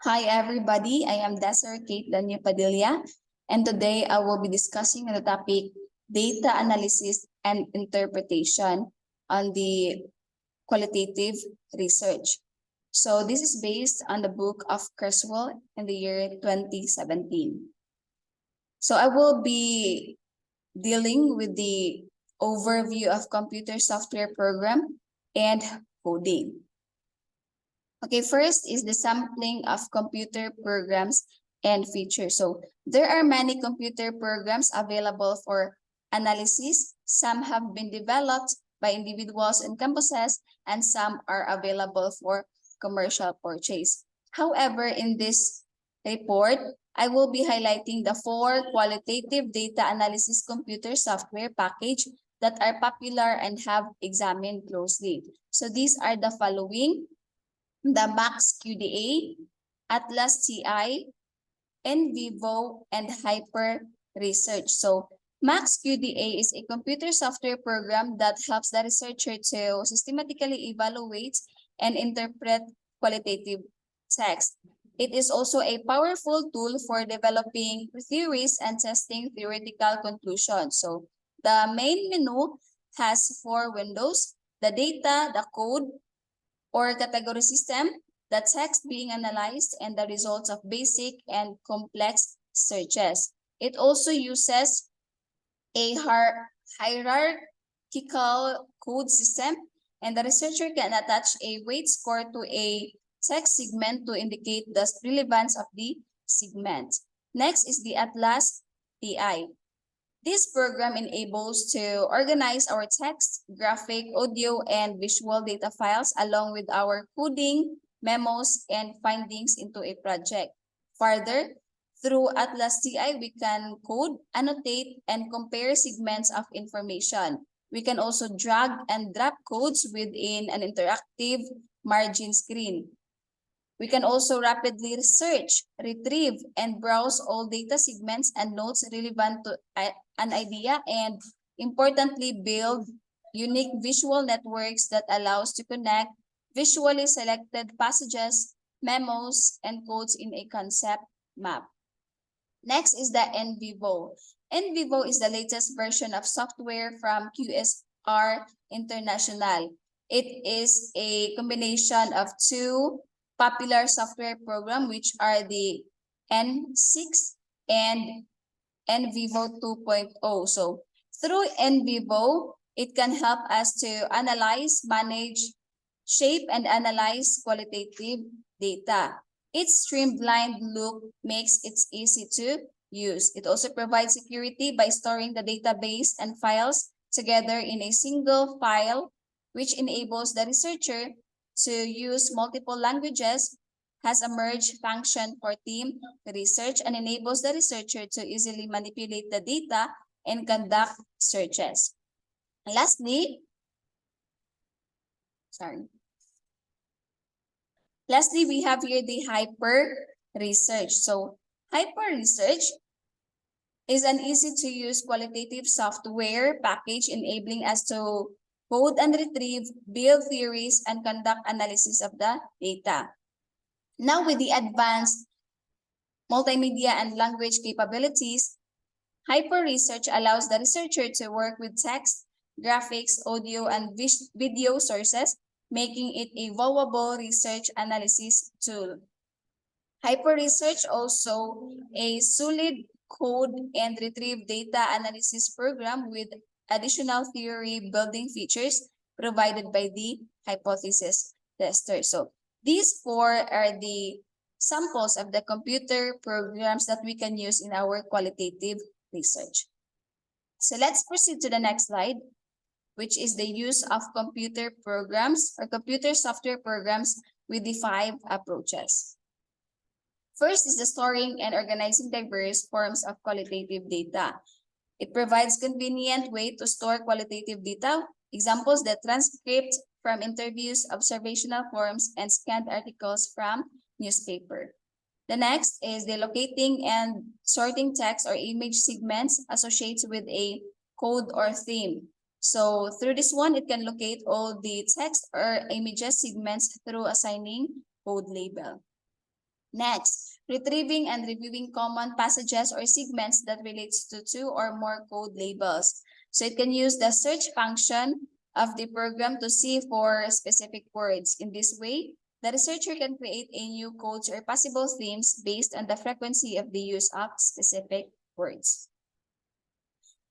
Hi everybody, I am Desiree Kate Daniel Padilla, and today I will be discussing the topic data analysis and interpretation on the qualitative research. So this is based on the book of Kurzweil in the year 2017. So I will be dealing with the overview of computer software program and coding. Okay, first is the sampling of computer programs and features. So there are many computer programs available for analysis. Some have been developed by individuals and campuses, and some are available for commercial purchase. However, in this report, I will be highlighting the 4 qualitative data analysis computer software package that are popular and have examined closely. So these are the following: the Max QDA, Atlas TI, NVivo, and Hyper Research. So Max QDA is a computer software program that helps the researcher to systematically evaluate and interpret qualitative text. It is also a powerful tool for developing theories and testing theoretical conclusions. So the main menu has 4 windows: the data, the code, or category system, the text being analyzed, and the results of basic and complex searches. It also uses a hierarchical code system, and the researcher can attach a weight score to a text segment to indicate the relevance of the segment. Next is the Atlas TI. This program enables to organize our text, graphic, audio, and visual data files along with our coding, memos, and findings into a project. Further, through Atlas TI, we can code, annotate, and compare segments of information. We can also drag and drop codes within an interactive margin screen. We can also rapidly search, retrieve, and browse all data segments and notes relevant to an idea, and importantly, build unique visual networks that allows to connect visually selected passages, memos, and codes in a concept map. Next is the NVivo. NVivo is the latest version of software from QSR International. It is a combination of 2 popular software programs, which are the N6 and NVivo 2.0. So through NVivo, it can help us to analyze, manage, shape, and analyze qualitative data. Its streamlined look makes it easy to use. It also provides security by storing the database and files together in a single file, which enables the researcher to use multiple languages, has a merge function for team research, and enables the researcher to easily manipulate the data and conduct searches. Lastly, we have here the Hyper Research. So Hyper Research is an easy-to-use qualitative software package enabling us to code and retrieve, build theories, and conduct analysis of the data. Now, with the advanced multimedia and language capabilities, Hyper Research allows the researcher to work with text, graphics, audio, and video sources, making it a valuable research analysis tool. Hyper Research also a solid code and retrieve data analysis program with additional theory building features provided by the hypothesis tester. So these 4 are the samples of the computer programs that we can use in our qualitative research. So let's proceed to the next slide, which is the use of computer programs or computer software programs with the 5 approaches. First is the storing and organizing diverse forms of qualitative data. It provides convenient way to store qualitative data. Examples: the transcript from interviews, observational forms, and scanned articles from newspaper. The next is the locating and sorting text or image segments associated with a code or theme. So through this one, it can locate all the text or images segments through assigning code label. Next, retrieving and reviewing common passages or segments that relates to two or more code labels. So it can use the search function of the program to see for specific words. In this way, the researcher can create a new codes or possible themes based on the frequency of the use of specific words.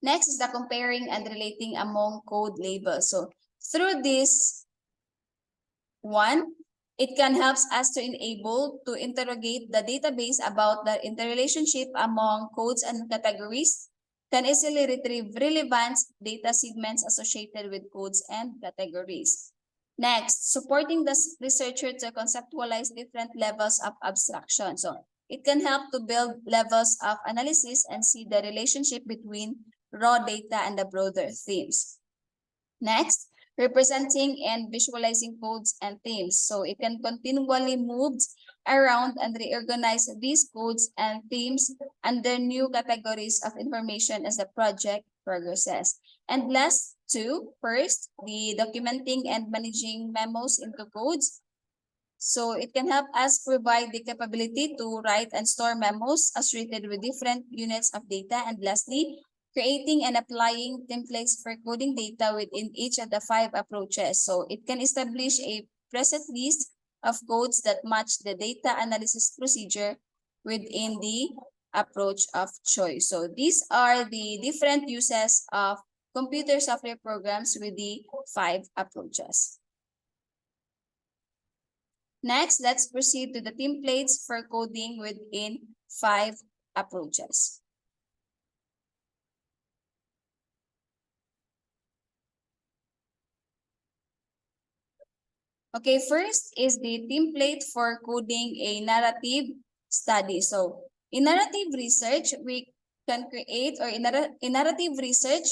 Next is the comparing and relating among code labels. So through this one, it can help us to enable to interrogate the database about the interrelationship among codes and categories, can easily retrieve relevant data segments associated with codes and categories. Next, supporting the researcher to conceptualize different levels of abstraction. So it can help to build levels of analysis and see the relationship between raw data and the broader themes. Next, representing and visualizing codes and themes. So it can continually move around and reorganize these codes and themes under new categories of information as the project progresses. And last two, first, the documenting and managing memos into codes. So it can help us provide the capability to write and store memos associated with different units of data. And lastly, creating and applying templates for coding data within each of the 5 approaches. So it can establish a preset list of codes that match the data analysis procedure within the approach of choice. So these are the different uses of computer software programs with the 5 approaches. Next, let's proceed to the templates for coding within 5 approaches. Okay, first is the template for coding a narrative study. So in narrative research, we can create, or in narrative research,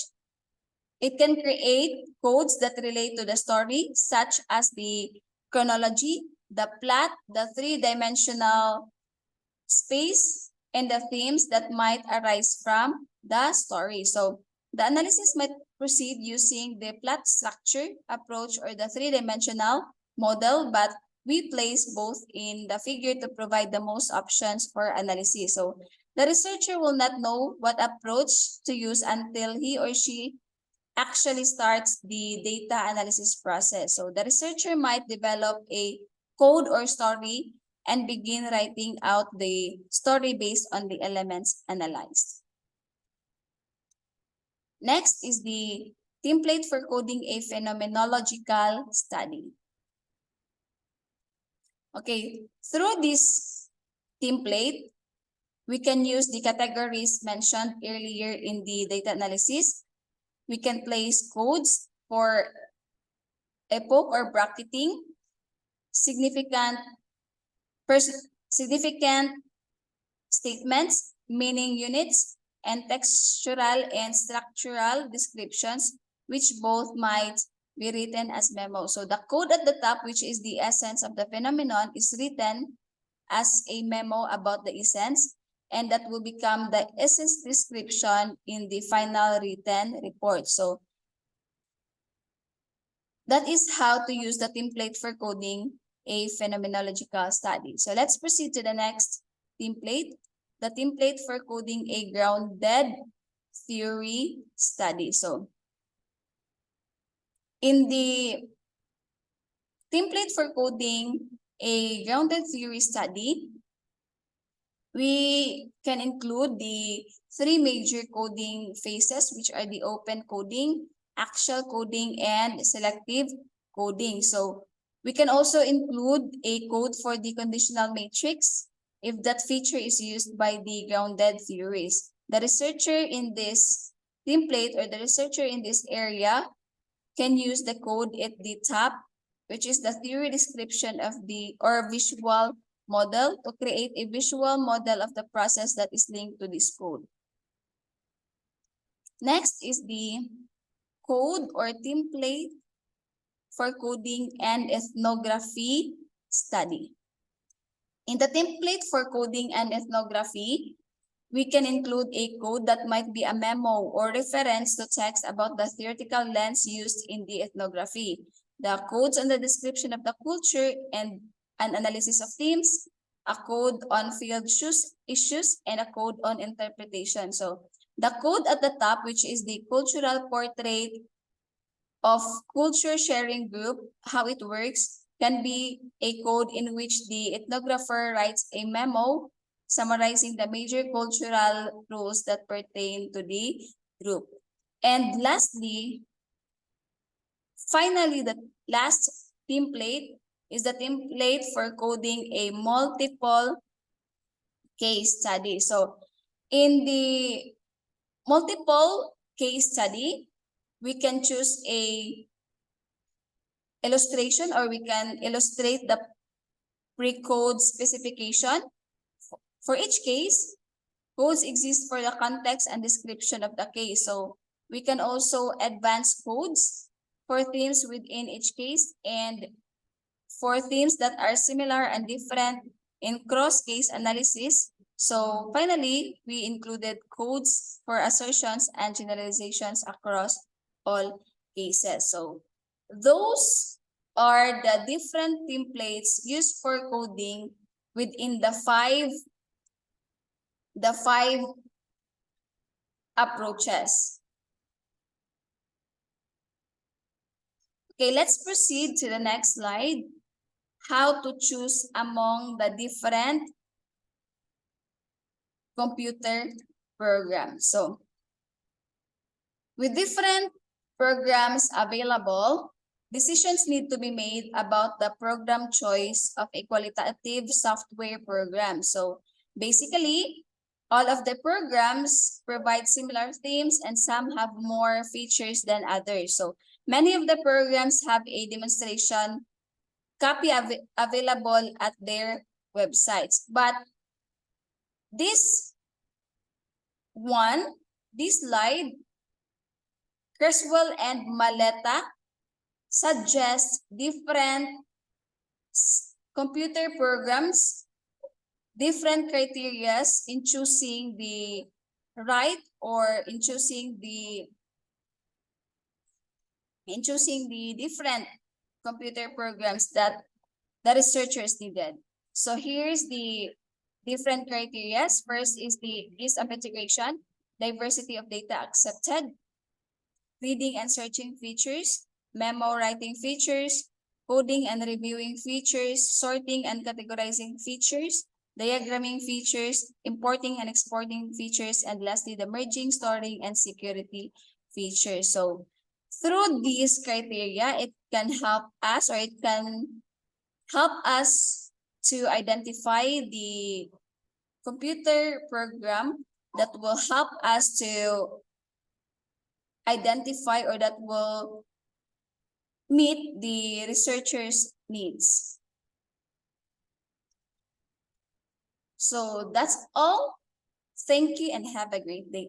it can create codes that relate to the story, such as the chronology, the plot, the three-dimensional space, and the themes that might arise from the story. So the analysis might proceed using the plot structure approach or the three-dimensional model, but we place both in the figure to provide the most options for analysis. So the researcher will not know what approach to use until he or she actually starts the data analysis process. So the researcher might develop a code or story and begin writing out the story based on the elements analyzed. Next is the template for coding a phenomenological study. Okay, through this template, we can use the categories mentioned earlier in the data analysis. We can place codes for epoch or bracketing, significant statements, meaning units, and textual and structural descriptions, which both might be written as memos. So the code at the top, which is the essence of the phenomenon, is written as a memo about the essence, and that will become the essence description in the final written report. So that is how to use the template for coding a phenomenological study. So let's proceed to the next template, the template for coding a grounded theory study. So in the template for coding a grounded theory study, we can include the 3 major coding phases, which are the open coding, actual coding, and selective coding. So we can also include a code for the conditional matrix if that feature is used by the grounded theories. The researcher in this template, or the researcher in this area, can use the code at the top, which is the theory description of the or visual model, to create a visual model of the process that is linked to this code. Next is the code or template for coding and ethnography study. In the template for coding and ethnography, we can include a code that might be a memo or reference to text about the theoretical lens used in the ethnography, the codes on the description of the culture and an analysis of themes, a code on field issues, and a code on interpretation. So the code at the top, which is the cultural portrait of culture sharing group, how it works, can be a code in which the ethnographer writes a memo summarizing the major cultural rules that pertain to the group. And lastly, finally, the last template is the template for coding a multiple case study. So in the multiple case study, we can choose a illustration, or we can illustrate the pre-code specification. For each case, codes exist for the context and description of the case. So we can also advance codes for themes within each case and for themes that are similar and different in cross-case analysis. So finally, we included codes for assertions and generalizations across all cases. So those are the different templates used for coding within the five approaches. Okay, let's proceed to the next slide. How to choose among the different computer programs. So with different programs available, decisions need to be made about the program choice of a qualitative software program. So basically, all of the programs provide similar themes and some have more features than others. So many of the programs have a demonstration copy available at their websites. But this slide, Creswell and Maleta suggest different computer programs, different criteria in choosing the right or in choosing the different computer programs that the researchers needed. So here's the different criteria. First is the ease of integration, diversity of data accepted, reading and searching features, memo writing features, coding and reviewing features, sorting and categorizing features, diagramming features, importing and exporting features, and lastly, the merging, storing, and security features. So through these criteria, it can help us, or it can help us to identify the computer program that will help us to identify, or that will meet the researchers' needs. So that's all. Thank you and have a great day.